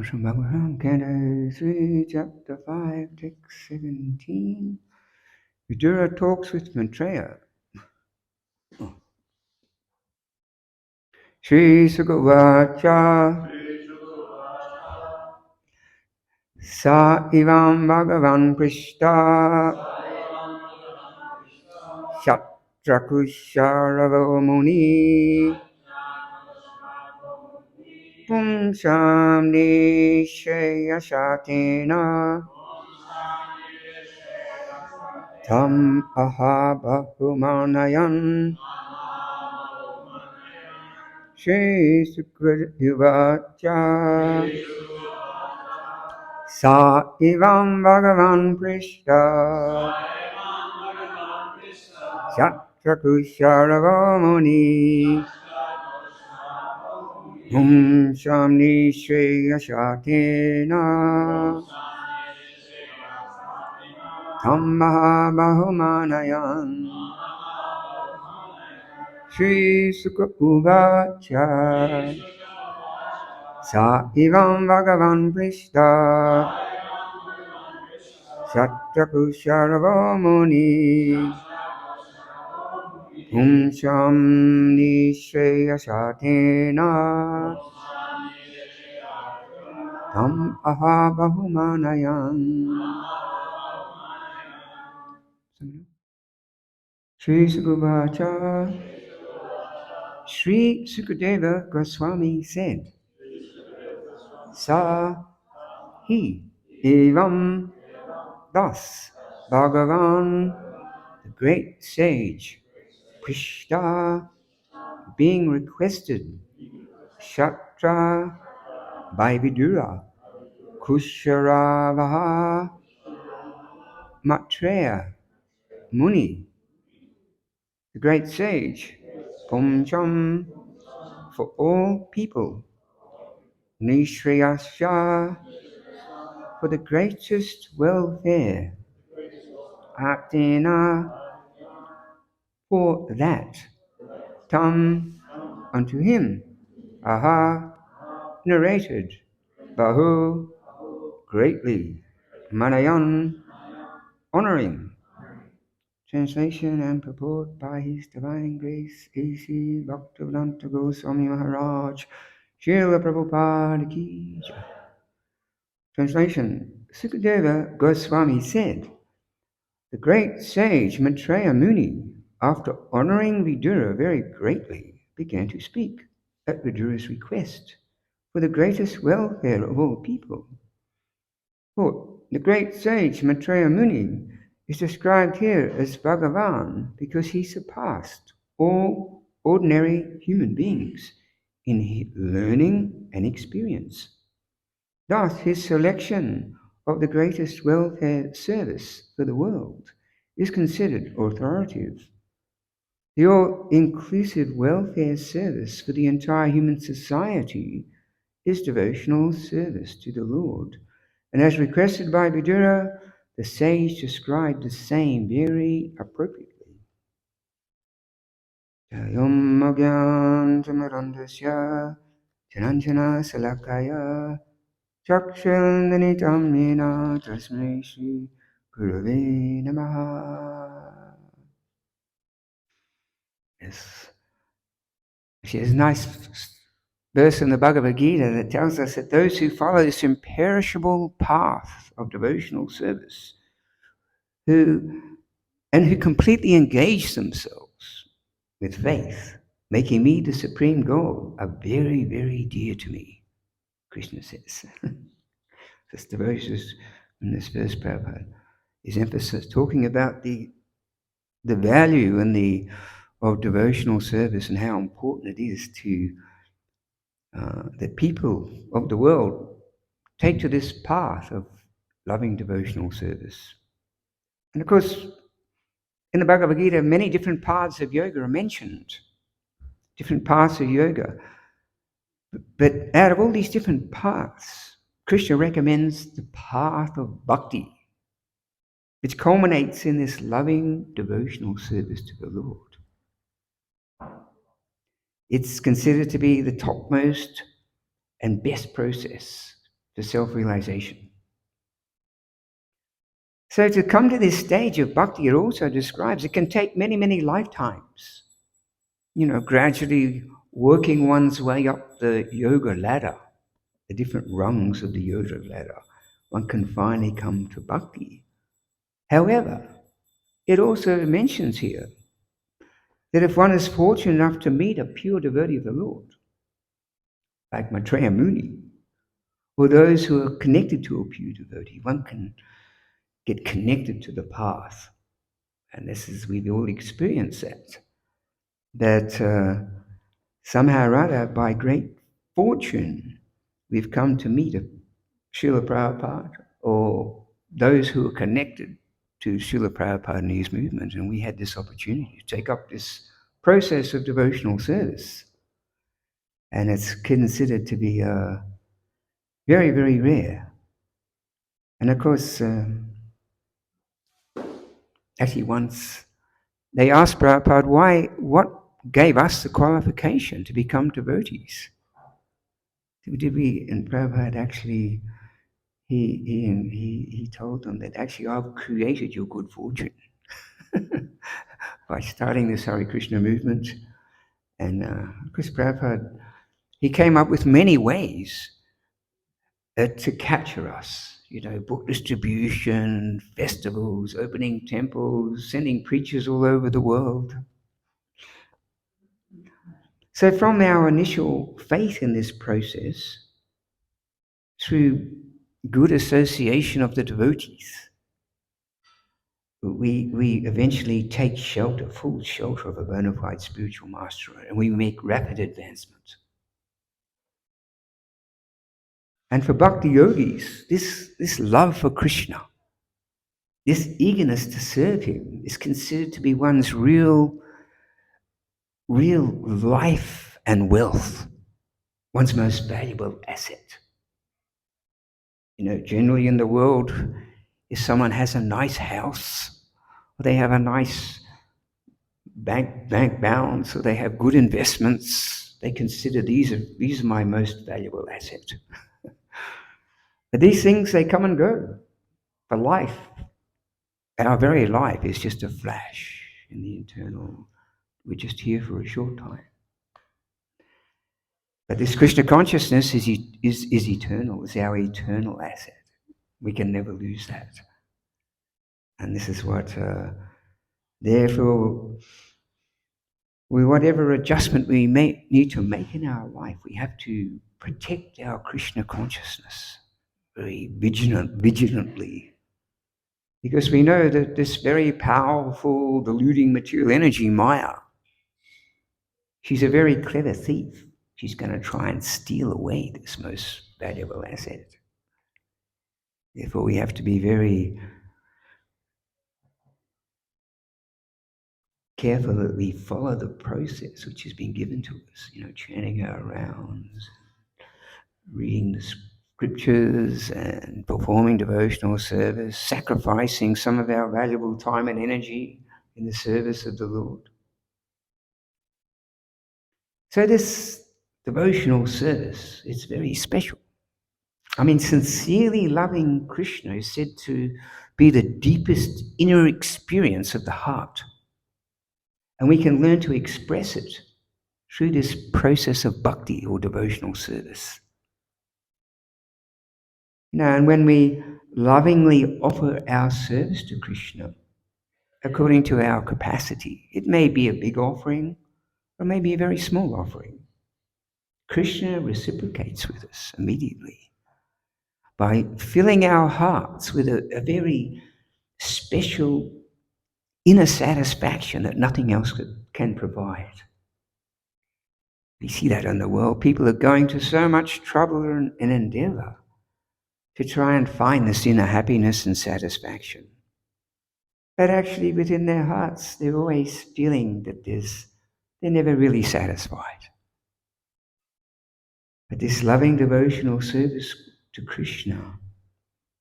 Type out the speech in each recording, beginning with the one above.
Srimad Bhagavatam, Canto 3, Chapter 5, Text 17. Vidura talks with Maitreya. Shri Sukavacha Sa Ivam Bhagavan Prishta Shatrakusharavo Muni Pumsam Nishayashatena Tam Ahabahumanayan Shri Sukavacha Sa Ivam Bhagavan Prishta Shatrakusharavo Muni Shamni Shreyashatena Tammaha Bahumanayan Shri Sukha Uvacha Sa Ivam Bhagavan Prishta Shatrakusharavo Muni Shamni Shreyashatena Tam aha bahumanayan. Shri Sukavacha Shri Sukadeva Goswami said, Sa he evam thus Bhagavan, the great sage, Krishna, being requested, Shatra by Vidura, Kusharavaha Maitreya Muni, the great sage, Pomcham, for all people, Nishriyasya, for the greatest welfare, Atena, for that, Tam, unto him, Aha, narrated, Bahu, greatly, Manayan, honoring. Translation and purport by His Divine Grace A.C. Bhaktivedanta Goswami Maharaj, Srila Prabhupada Ki Jai. Translation. Sukadeva Goswami said, the great sage Maitreya Muni, after honoring Vidura very greatly, began to speak at Vidura's request for the greatest welfare of all people. For the great sage Maitreya Muni is described here as Bhagavan because he surpassed all ordinary human beings in learning and experience. Thus, his selection of the greatest welfare service for the world is considered authoritative. The all-inclusive welfare service for the entire human society is devotional service to the Lord. And as requested by Vidura, the sage described the same very appropriately. Jayam Agyan Tamarandasya Jananjana Salakaya Chakshundanitam Nina Tasmai Shri Gurave Namaha. Yes. There's a nice verse in the Bhagavad Gita that tells us that those who follow this imperishable path of devotional service, who completely engage themselves with faith, making me the supreme goal, are very, very dear to me, Krishna says. This devotion in this verse, Prabhupada, is emphasis talking about the value and of devotional service and how important it is to the people of the world take to this path of loving devotional service. And of course, in the Bhagavad Gita, many different paths of yoga are mentioned. Different paths of yoga. But out of all these different paths, Krishna recommends the path of bhakti, which culminates in this loving devotional service to the Lord. It's considered to be the topmost and best process for self-realization. So to come to this stage of bhakti, it also describes it can take many, many lifetimes. Gradually working one's way up the yoga ladder, the different rungs of the yoga ladder, one can finally come to bhakti. However, it also mentions here that if one is fortunate enough to meet a pure devotee of the Lord, like Maitreya Muni, or those who are connected to a pure devotee, one can get connected to the path. And we've all experienced that somehow or other, by great fortune, we've come to meet a Srila Prabhupada or those who are connected to Srila Prabhupada and his movement, and we had this opportunity to take up this process of devotional service. And it's considered to be very, very rare. And of course, actually once they asked Prabhupada, what gave us the qualification to become devotees? Did we? And Prabhupada actually, he told them that actually I've created your good fortune by starting this Hare Krishna movement. And of course, Prabhupada, he came up with many ways to capture us. Book distribution, festivals, opening temples, sending preachers all over the world. So from our initial faith in this process, through good association of the devotees, we eventually take full shelter of a bona fide spiritual master, and we make rapid advancement. And for bhakti yogis, this love for Krishna, this eagerness to serve him is considered to be one's real life and wealth, one's most valuable asset. Generally in the world, if someone has a nice house, or they have a nice bank balance, or they have good investments, they consider these are my most valuable asset. But these things, they come and go. For life, our very life is just a flash in the eternal. We're just here for a short time. But this Krishna consciousness is eternal, is our eternal asset. We can never lose that. And this is what, therefore, whatever adjustment we may need to make in our life, we have to protect our Krishna consciousness very vigilantly. Because we know that this very powerful, deluding material energy, Maya, she's a very clever thief. She's going to try and steal away this most valuable asset. Therefore, we have to be very careful that we follow the process which has been given to us, chanting our rounds, reading the scriptures and performing devotional service, sacrificing some of our valuable time and energy in the service of the Lord. So this devotional service is very special. Sincerely loving Krishna is said to be the deepest inner experience of the heart. And we can learn to express it through this process of bhakti or devotional service. And when we lovingly offer our service to Krishna according to our capacity, it may be a big offering or maybe a very small offering. Krishna reciprocates with us immediately by filling our hearts with a very special inner satisfaction that nothing else can provide. We see that in the world. People are going to so much trouble and endeavor to try and find this inner happiness and satisfaction. But actually within their hearts, they're always feeling that they're never really satisfied. But this loving devotional service to Krishna,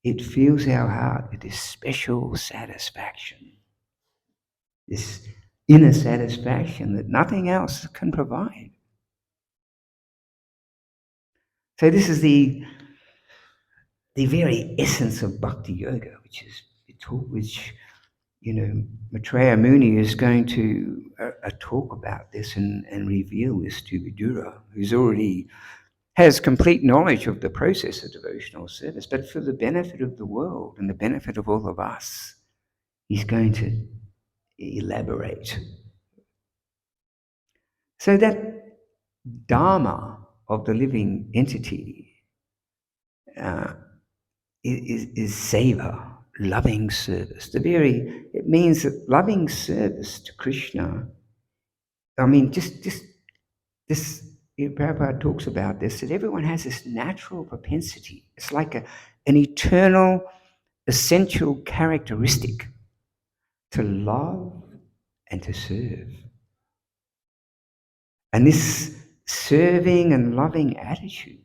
it fills our heart with this special satisfaction, this inner satisfaction that nothing else can provide. So this is the very essence of bhakti yoga, which is which Maitreya Muni is going to talk about this and reveal this to Vidura, who's already has complete knowledge of the process of devotional service, but for the benefit of the world and the benefit of all of us, he's going to elaborate. So that Dharma of the living entity is seva, loving service. It means that loving service to Krishna. I mean, just this. Prabhupada talks about this, that everyone has this natural propensity. It's like an eternal, essential characteristic to love and to serve. And this serving and loving attitude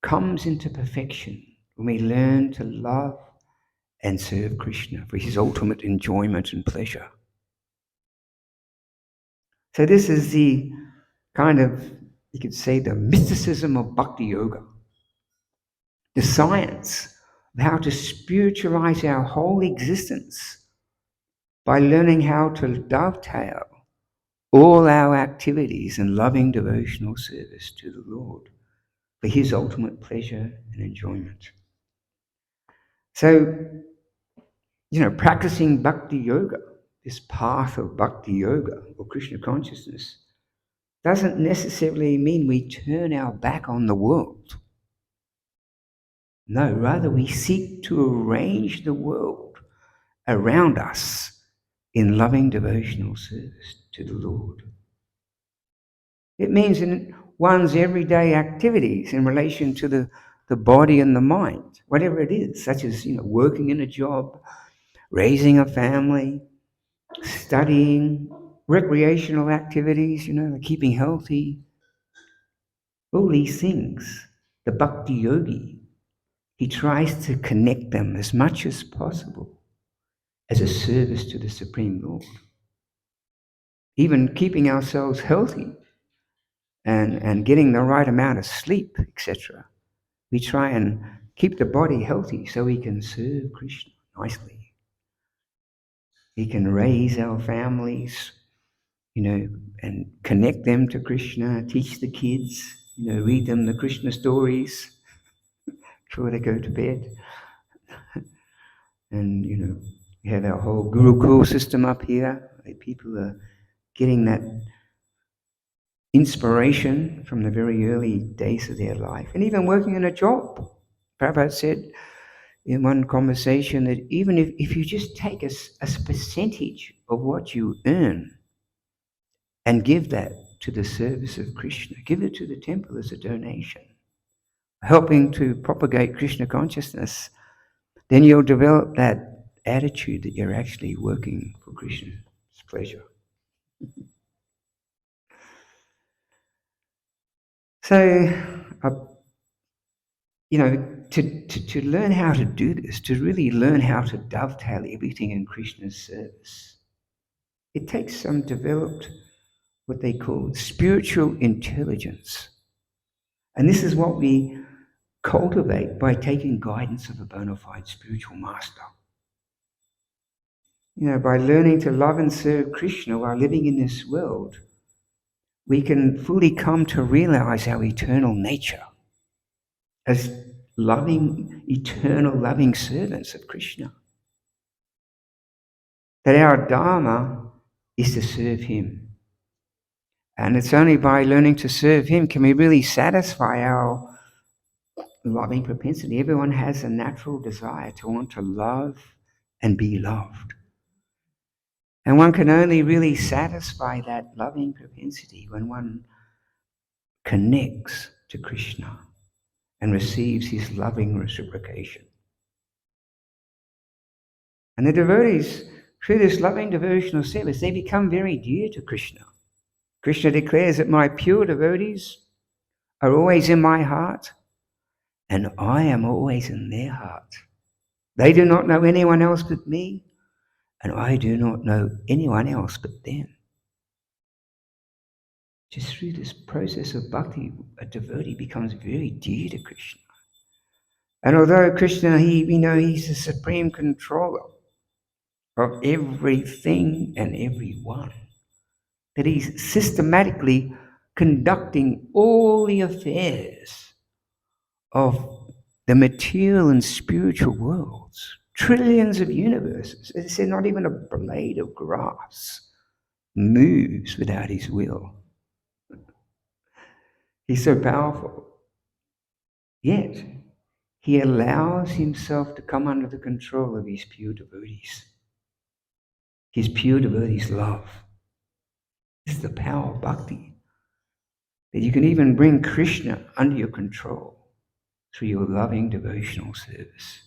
comes into perfection when we learn to love and serve Krishna for his ultimate enjoyment and pleasure. So this is the kind of, you could say, the mysticism of bhakti yoga, the science of how to spiritualize our whole existence by learning how to dovetail all our activities in loving devotional service to the Lord for his ultimate pleasure and enjoyment. So, practicing bhakti yoga, this path of bhakti yoga or Krishna consciousness, doesn't necessarily mean we turn our back on the world. No, rather we seek to arrange the world around us in loving devotional service to the Lord. It means in one's everyday activities in relation to the body and the mind, whatever it is, such as working in a job, raising a family, studying, recreational activities, keeping healthy, all these things. The bhakti yogi, he tries to connect them as much as possible as a service to the Supreme Lord. Even keeping ourselves healthy and getting the right amount of sleep, etc. We try and keep the body healthy so we can serve Krishna nicely. He can raise our families, and connect them to Krishna, teach the kids, read them the Krishna stories before they go to bed. And, we have our whole Gurukul system up here. People are getting that inspiration from the very early days of their life. And even working in a job. Prabhupada said in one conversation that even if you just take a percentage of what you earn and give that to the service of Krishna, give it to the temple as a donation, helping to propagate Krishna consciousness, then you'll develop that attitude that you're actually working for Krishna's pleasure. So, to learn how to do this, to really learn how to dovetail everything in Krishna's service, it takes some developed, what they call spiritual intelligence. And this is what we cultivate by taking guidance of a bona fide spiritual master. By learning to love and serve Krishna while living in this world, we can fully come to realize our eternal nature as loving, eternal loving servants of Krishna. That our Dharma is to serve him. And it's only by learning to serve him can we really satisfy our loving propensity. Everyone has a natural desire to want to love and be loved. And one can only really satisfy that loving propensity when one connects to Krishna and receives his loving reciprocation. And the devotees, through this loving devotional service, they become very dear to Krishna. Krishna declares that my pure devotees are always in my heart, and I am always in their heart. They do not know anyone else but me, and I do not know anyone else but them. Just through this process of bhakti, a devotee becomes very dear to Krishna. And although Krishna, we know he's the supreme controller of everything and everyone, that he's systematically conducting all the affairs of the material and spiritual worlds, trillions of universes. As I said, not even a blade of grass moves without his will. He's so powerful. Yet, he allows himself to come under the control of his pure devotees. His pure devotees' love. This is the power of bhakti. That you can even bring Krishna under your control through your loving devotional service.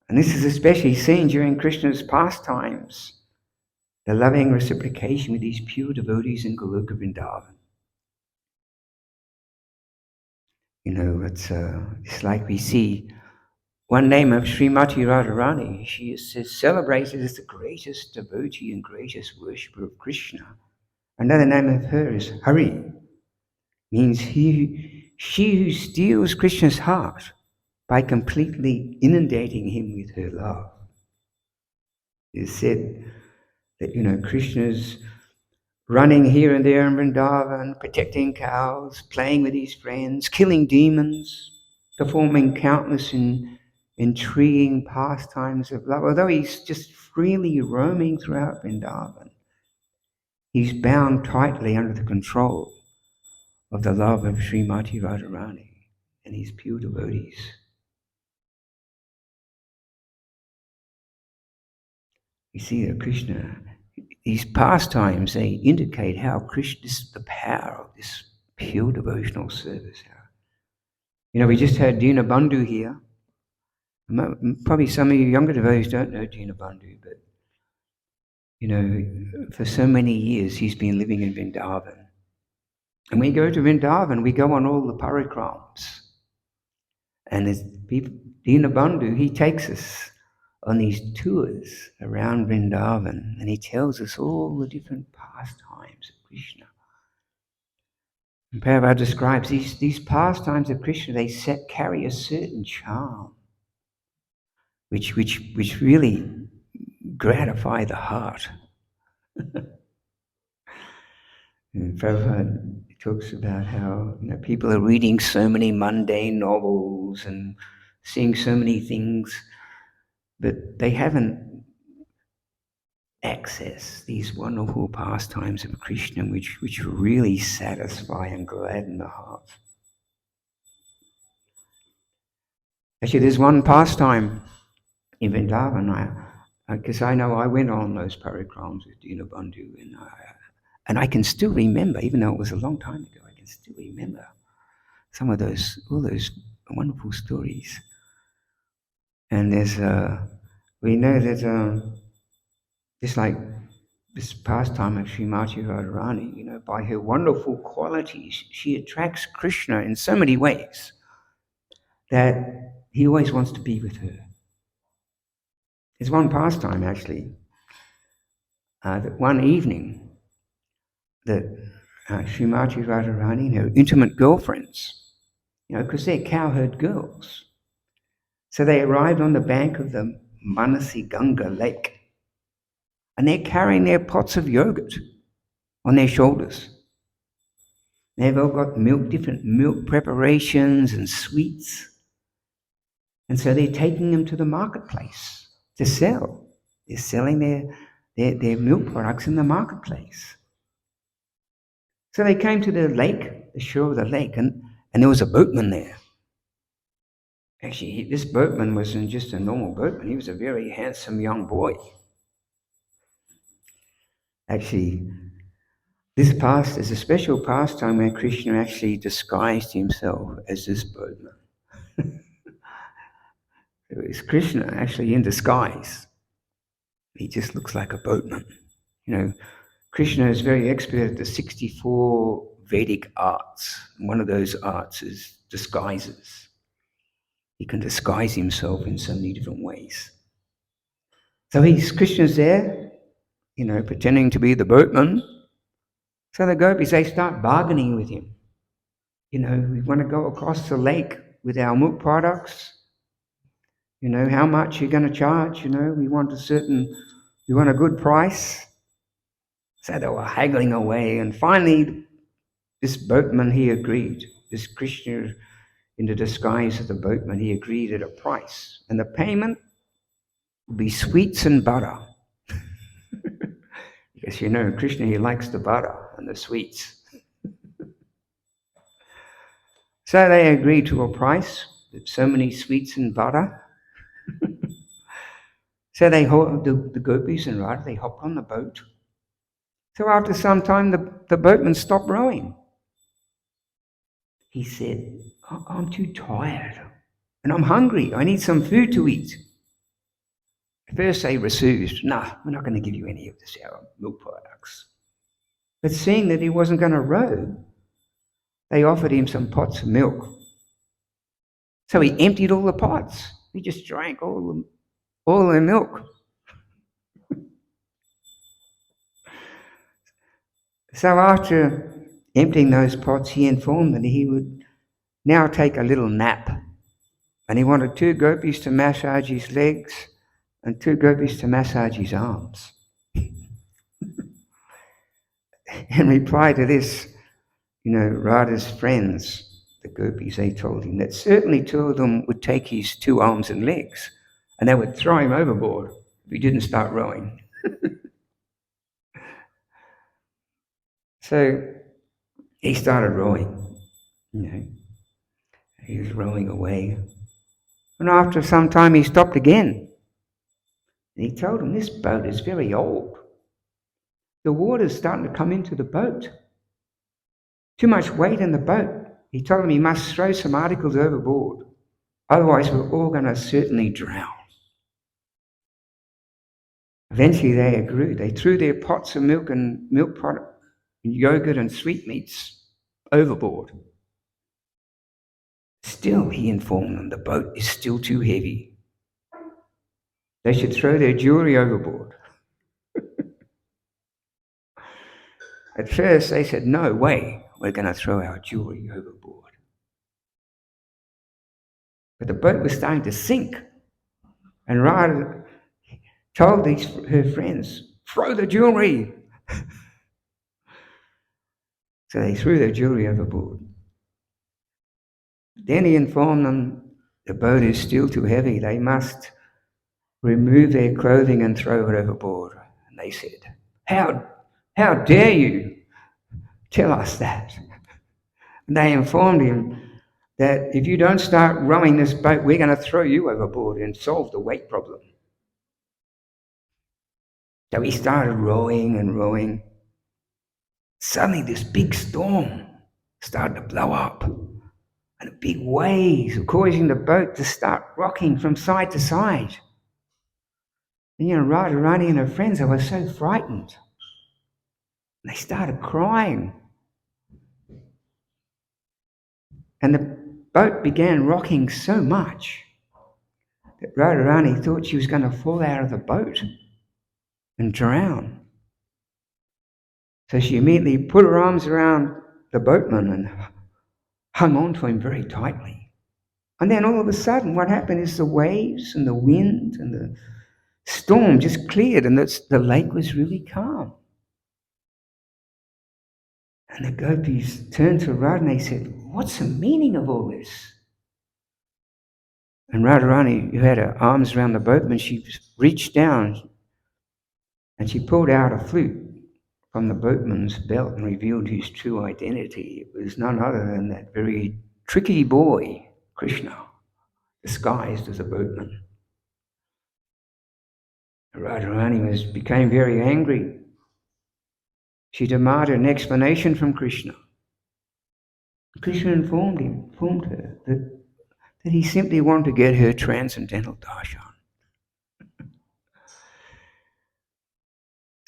And this is especially seen during Krishna's pastimes, the loving reciprocation with these pure devotees in Goloka Vrindavan. You know, it's like we see one name of Srimati Radharani. She is celebrated as the greatest devotee and greatest worshipper of Krishna. Another name of her is Hari, means she who steals Krishna's heart by completely inundating him with her love. It is said that, you know, Krishna's running here and there in Vrindavan, protecting cows, playing with his friends, killing demons, performing countless intriguing pastimes of love. Although he's just freely roaming throughout Vrindavan, he's bound tightly under the control of the love of Srimati Radharani and his pure devotees. You see that Krishna, these pastimes, they indicate how Krishna is the power of this pure devotional service. You know, we just had Dinabandhu here. Probably some of you younger devotees don't know Dinabandhu, but, you know, for so many years he's been living in Vrindavan. And we go to Vrindavan, we go on all the parikrams. And as Dinabandhu, he takes us on these tours around Vrindavan, and he tells us all the different pastimes of Krishna. And Prabhupada describes these pastimes of Krishna, they carry a certain charm, which really gratify the heart. And Prabhupada talks about how, you know, people are reading so many mundane novels and seeing so many things, but they haven't accessed these wonderful pastimes of Krishna, which really satisfy and gladden the heart. Actually, there's one pastime in Vrindavan, because I know I went on those parikrams with Dinabandhu, and I can still remember, even though it was a long time ago, I can still remember all those wonderful stories. And we know that just like this pastime of Srimati Radharani, you know, by her wonderful qualities, she attracts Krishna in so many ways that he always wants to be with her. There's one pastime, actually, that one evening that Srimati Radharani and her intimate girlfriends, you know, because they're cowherd girls, so they arrived on the bank of the Manasi Ganga lake, and they're carrying their pots of yogurt on their shoulders. They've all got different milk preparations and sweets. And so they're taking them to the marketplace to sell. They're selling their milk products in the marketplace. So they came to the lake, the shore of the lake, and there was a boatman there. Actually, this boatman wasn't just a normal boatman. He was a very handsome young boy. Actually, this is a special pastime where Krishna actually disguised himself as this boatman. It was Krishna actually in disguise. He just looks like a boatman. You know, Krishna is very expert at the 64 Vedic arts. One of those arts is disguises. He can disguise himself in so many different ways. So Krishna's there, pretending to be the boatman. So the gopis, they start bargaining with him. We want to go across the lake with our milk products. How much you're going to charge? We want a good price. So they were haggling away, and finally, this boatman, he agreed. This Krishna, in the disguise of the boatman, he agreed at a price, and the payment would be sweets and butter. Because Krishna, he likes the butter and the sweets. So they agreed to a price, so many sweets and butter. So the gopis and Radha, they hopped on the boat. So after some time, the boatman stopped rowing. He said, I'm too tired and I'm hungry. I need some food to eat. At first they refused. No, we're not going to give you any of this, our milk products. But seeing that he wasn't going to row, they offered him some pots of milk. So he emptied all the pots. He just drank all the milk. So after emptying those pots, he informed that he would now take a little nap. And he wanted 2 gopis to massage his legs and 2 gopis to massage his arms. In reply to this, Radha's friends, the gopis, they told him that certainly 2 of them would take his 2 arms and legs and they would throw him overboard if he didn't start rowing. So he started rowing. He was rowing away. And after some time he stopped again. And he told him, this boat is very old. The water's starting to come into the boat. Too much weight in the boat. He told him he must throw some articles overboard. Otherwise we're all going to certainly drown. Eventually they agreed. They threw their pots of milk and milk product, and yogurt and sweetmeats overboard. Still, he informed them, the boat is still too heavy. They should throw their jewelry overboard. At first, they said, no way, we're going to throw our jewelry overboard. But the boat was starting to sink. And Radha told her friends, throw the jewelry. So they threw their jewelry overboard. Then he informed them, the boat is still too heavy. They must remove their clothing and throw it overboard. And they said, how dare you tell us that? And they informed him that if you don't start rowing this boat, we're going to throw you overboard and solve the weight problem. So he started rowing and rowing. Suddenly this big storm started to blow up. And big waves were causing the boat to start rocking from side to side. And Radharani and her friends, they were so frightened. They started crying. And the boat began rocking so much that Radharani thought she was going to fall out of the boat and drown. So she immediately put her arms around the boatman and hung on to him very tightly. And then all of a sudden, what happened is the waves and the wind and the storm just cleared and the lake was really calm. And the gopis turned to Radha and they said, what's the meaning of all this? And Radharani, who had her arms around the boatman, she reached down and she pulled out a flute from the boatman's belt and revealed his true identity. It was none other than that very tricky boy, Krishna, disguised as a boatman. Radharani became very angry. She demanded an explanation from Krishna. Krishna informed her that he simply wanted to get her transcendental darshan.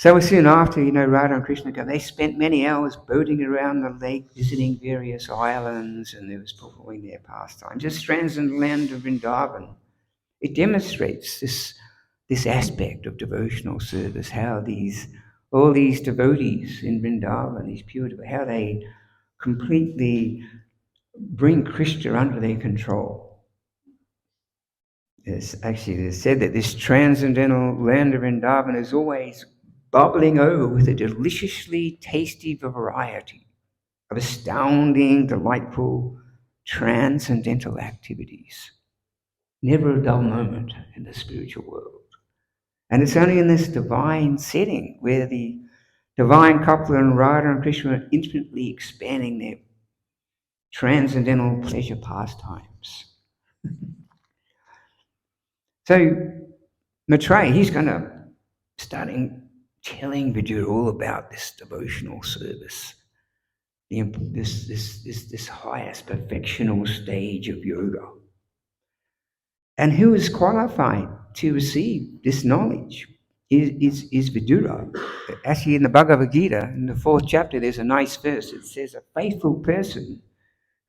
So soon after, Radha and Krishna they spent many hours boating around the lake, visiting various islands, and they was performing their pastimes. Just transcendent land of Vrindavan. It demonstrates this aspect of devotional service, how all these devotees in Vrindavan, these pure devotees, how they completely bring Krishna under their control. It's said that this transcendental land of Vrindavan is always bubbling over with a deliciously tasty variety of astounding, delightful, transcendental activities. Never a dull moment in the spiritual world. And it's only in this divine setting where the divine couple and Radha and Krishna are infinitely expanding their transcendental pleasure pastimes. So Maitreya, he's going to starting telling Vidura all about this devotional service, this highest perfectional stage of yoga. And who is qualified to receive this knowledge is Vidura. Actually, in the Bhagavad Gita, in the 4th chapter, there's a nice verse. It says, a faithful person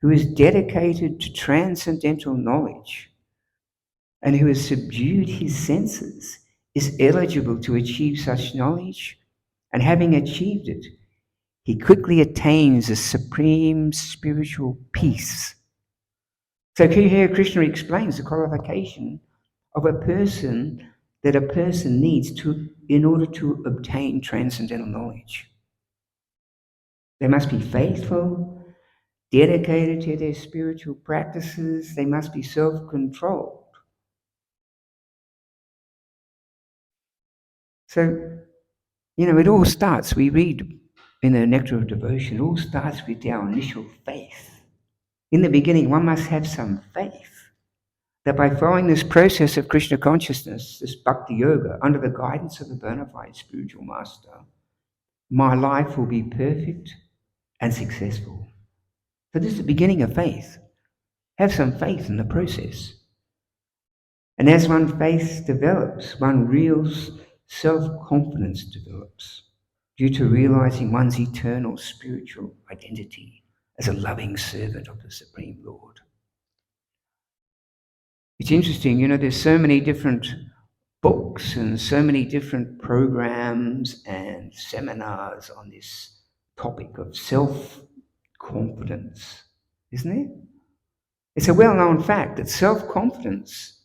who is dedicated to transcendental knowledge and who has subdued his senses is eligible to achieve such knowledge, and having achieved it, he quickly attains a supreme spiritual peace. So here Krishna explains the qualification of a person that a person needs in order to obtain transcendental knowledge. They must be faithful, dedicated to their spiritual practices. They must be self-controlled. So, it all starts, we read in the Nectar of Devotion, it all starts with our initial faith. In the beginning, one must have some faith that by following this process of Krishna consciousness, this bhakti yoga, under the guidance of a bona fide spiritual master, my life will be perfect and successful. So this is the beginning of faith. Have some faith in the process. And as one faith develops, one real self-confidence develops due to realizing one's eternal spiritual identity as a loving servant of the Supreme Lord. It's interesting, there's so many different books and so many different programs and seminars on this topic of self-confidence, isn't it? It's a well-known fact that self-confidence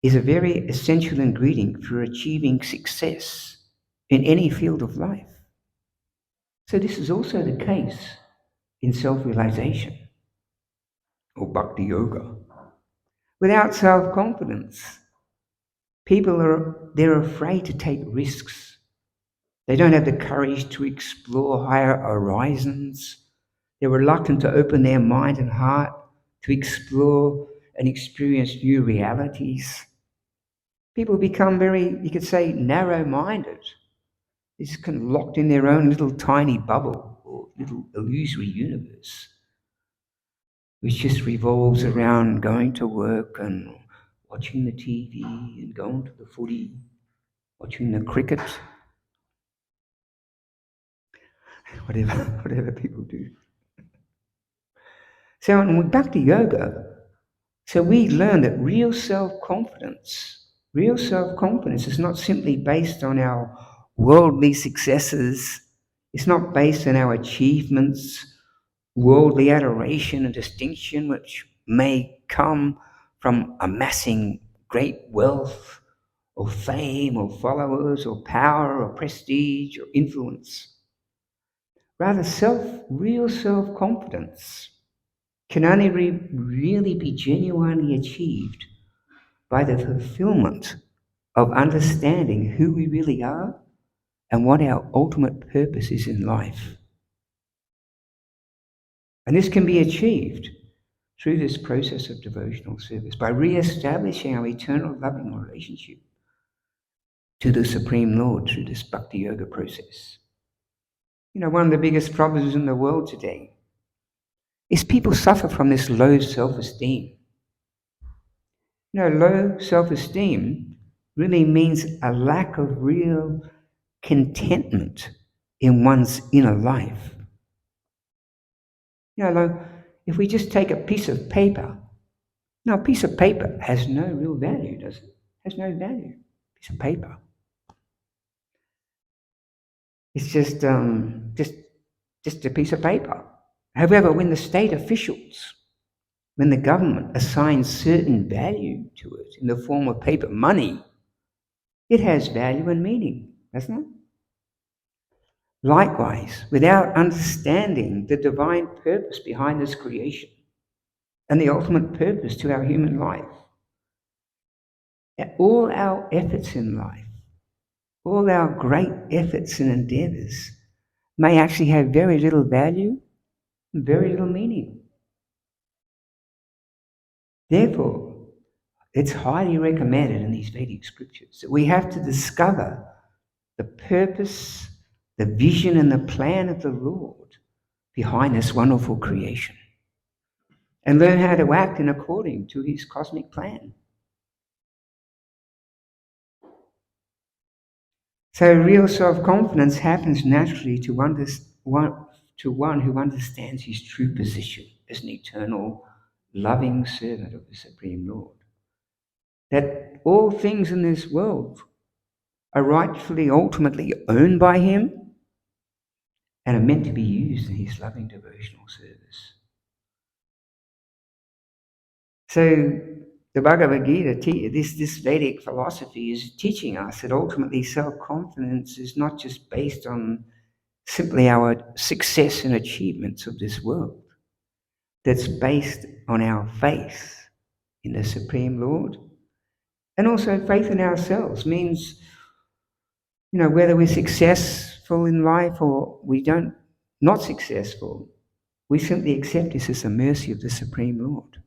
is a very essential ingredient for achieving success in any field of life. So this is also the case in self-realization or bhakti yoga. Without self-confidence, they're afraid to take risks. They don't have the courage to explore higher horizons. They're reluctant to open their mind and heart to explore and experience new realities. People become very, you could say, narrow-minded. It's kind of locked in their own little tiny bubble or little illusory universe, which just revolves around going to work and watching the TV and going to the footy, watching the cricket, whatever people do. So when we're back to yoga, so we learn that real self-confidence is not simply based on our worldly successes. It's not based on our achievements, worldly adoration and distinction, which may come from amassing great wealth or fame or followers or power or prestige or influence. Rather, real self-confidence can only really be genuinely achieved by the fulfillment of understanding who we really are and what our ultimate purpose is in life. And this can be achieved through this process of devotional service by re-establishing our eternal loving relationship to the Supreme Lord through this bhakti yoga process. One of the biggest problems in the world today is people suffer from this low self-esteem. Low self-esteem really means a lack of real contentment in one's inner life. Like if we just take a piece of paper, now a piece of paper has no real value, does it? Has no value. Piece of paper. It's just a piece of paper. However, when the state officials, when the government assigns certain value to it in the form of paper money, it has value and meaning, doesn't it? Likewise, without understanding the divine purpose behind this creation and the ultimate purpose to our human life, all our efforts in life, all our great efforts and endeavors may actually have very little value and very little meaning. Therefore, it's highly recommended in these Vedic scriptures that we have to discover the purpose, the vision, and the plan of the Lord behind this wonderful creation and learn how to act in according to his cosmic plan. So real self-confidence happens naturally to one who understands his true position as an eternal, loving servant of the Supreme Lord. That all things in this world are rightfully, ultimately owned by him and are meant to be used in his loving devotional service. So the Bhagavad Gita, this Vedic philosophy is teaching us that ultimately self-confidence is not just based on simply our success and achievements of this world. That's based on our faith in the Supreme Lord and also faith in ourselves. Means, whether we're successful in life or we don't, not successful, we simply accept this as the mercy of the Supreme Lord.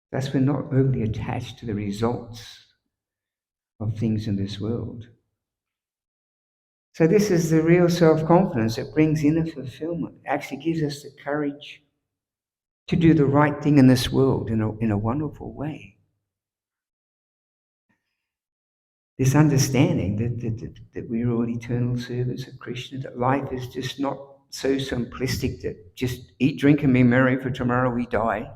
Thus, we're not overly attached to the results of things in this world. So this is the real self-confidence that brings inner fulfillment. It actually gives us the courage to do the right thing in this world in a wonderful way. This understanding that we're all eternal servants of Krishna, that life is just not so simplistic that just eat, drink, and be merry, for tomorrow we die.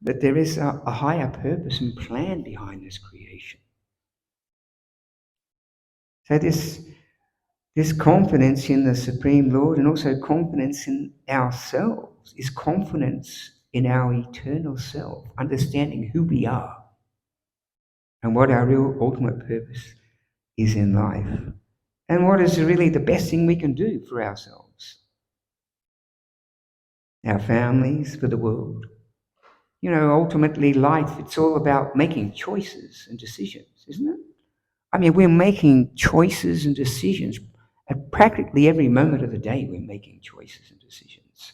But there is a higher purpose and plan behind this creation. So this confidence in the Supreme Lord and also confidence in ourselves is confidence in our eternal self, understanding who we are and what our real ultimate purpose is in life and what is really the best thing we can do for ourselves, our families, for the world. Ultimately life, it's all about making choices and decisions, isn't it? I mean, we're making choices and decisions at practically every moment of the day. We're making choices and decisions.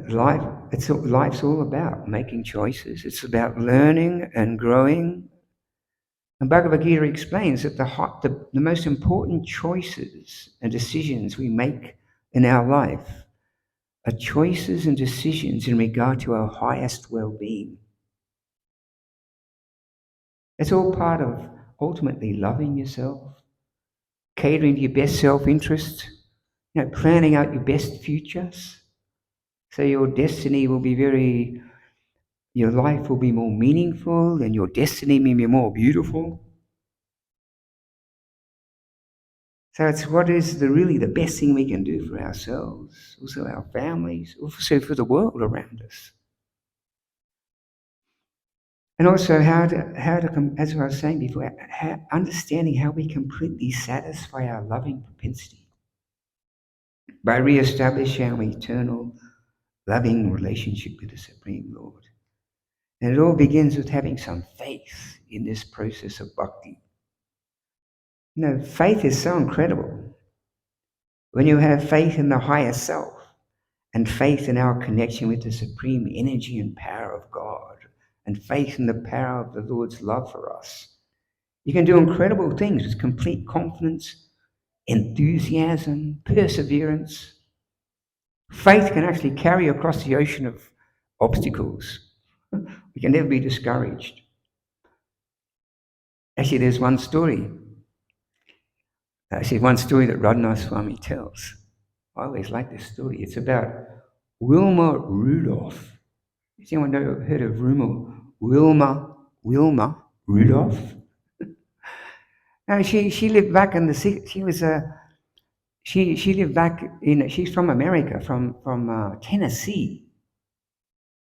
Life's all about making choices. It's about learning and growing. And Bhagavad Gita explains that the most important choices and decisions we make in our life are choices and decisions in regard to our highest well-being. It's all part of ultimately loving yourself, catering to your best self-interest, planning out your best futures, so your destiny will be your life will be more meaningful and your destiny may be more beautiful. So it's what is really the best thing we can do for ourselves, also our families, also for the world around us. And also how to, as I was saying before, understanding how we completely satisfy our loving propensity by re-establishing our eternal loving relationship with the Supreme Lord. And it all begins with having some faith in this process of bhakti. Faith is so incredible. When you have faith in the higher self and faith in our connection with the supreme energy and power of God and faith in the power of the Lord's love for us, you can do incredible things with complete confidence, enthusiasm, perseverance. Faith can actually carry across the ocean of obstacles. We can never be discouraged. Actually, there's one story. Actually, one story that Radhanath Swami tells. I always like this story. It's about Wilma Rudolph. Has anyone heard of Wilma Rudolph? No, she lived back in the she was a she lived back in she's from America from Tennessee.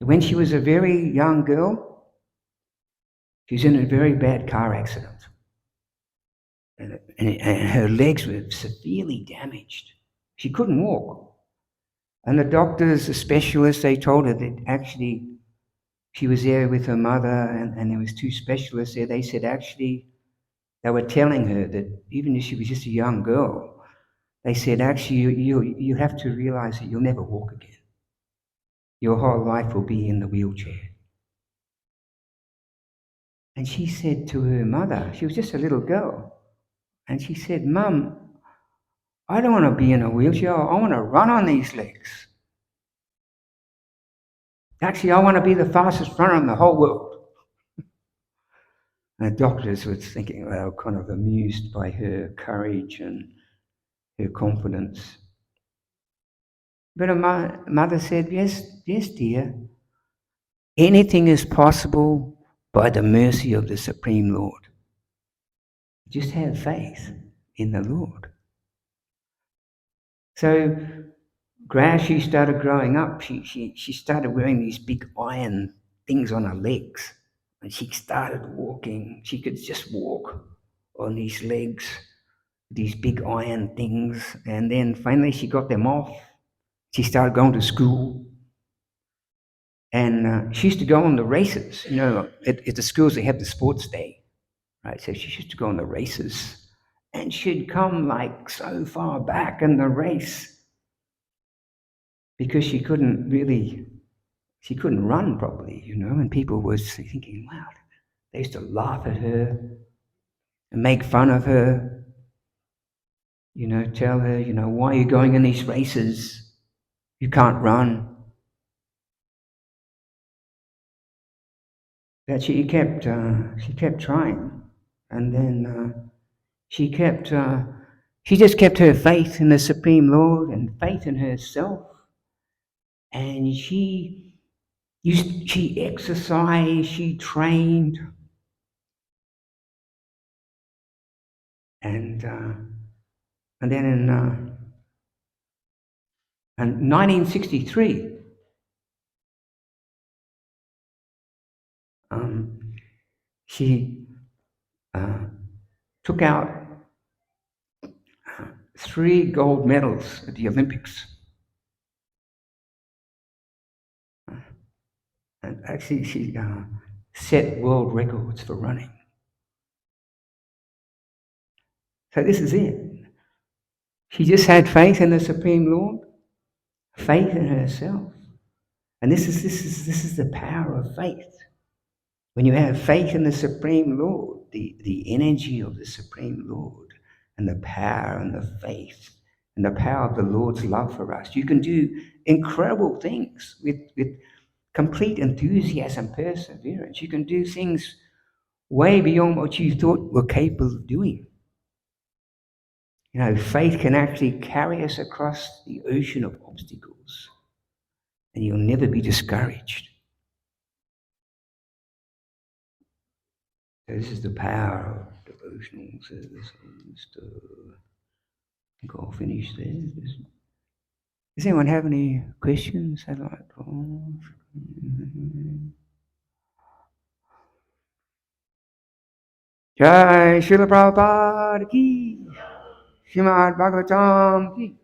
When she was a very young girl, she was in a very bad car accident, and her legs were severely damaged. She couldn't walk, and the doctors, the specialists, they told her that actually she was there with her mother, and there was two specialists there. They said actually they were telling her that even if she was just a young girl, they said actually you have to realize that you'll never walk again. Your whole life will be in the wheelchair. And she said to her mother, she was just a little girl, and she said, "Mum, I don't want to be in a wheelchair. I want to run on these legs. Actually, I want to be the fastest runner in the whole world." And the doctors were thinking, well, kind of amused by her courage and her confidence. But her mother said, yes, yes, dear. Anything is possible by the mercy of the Supreme Lord. Just have faith in the Lord. So as she started growing up, she started wearing these big iron things on her legs. And she started walking. She could just walk on these legs, these big iron things. And then finally she got them off. She started going to school. And she used to go on the races. You know, at the schools they have the sports day, right? So she used to go on the races. And she'd come like so far back in the race because she couldn't run properly, you know, and people were thinking, wow, they used to laugh at her and make fun of her, you know, tell her, you know, why are you going in these races? You can't run. But she kept trying, and then she just kept her faith in the Supreme Lord and faith in herself, and she exercised, she trained, and then in 1963, she uh, took out 3 gold medals at the Olympics. And actually, she set world records for running. So this is it. She just had faith in the Supreme Lord, faith in herself, and this is the power of faith. When you have faith in the Supreme Lord, the energy of the Supreme Lord, and the power and the faith and the power of the Lord's love for us, you can do incredible things with complete enthusiasm, perseverance. You can do things way beyond what you thought were capable of doing. You know, faith can actually carry us across the ocean of obstacles, and you'll never be discouraged. So this is the power of devotional service. I think I'll finish there. Does anyone have any questions they'd like to ask? Jai Srila Prabhupada ki, Srimad Bhagavatam ki.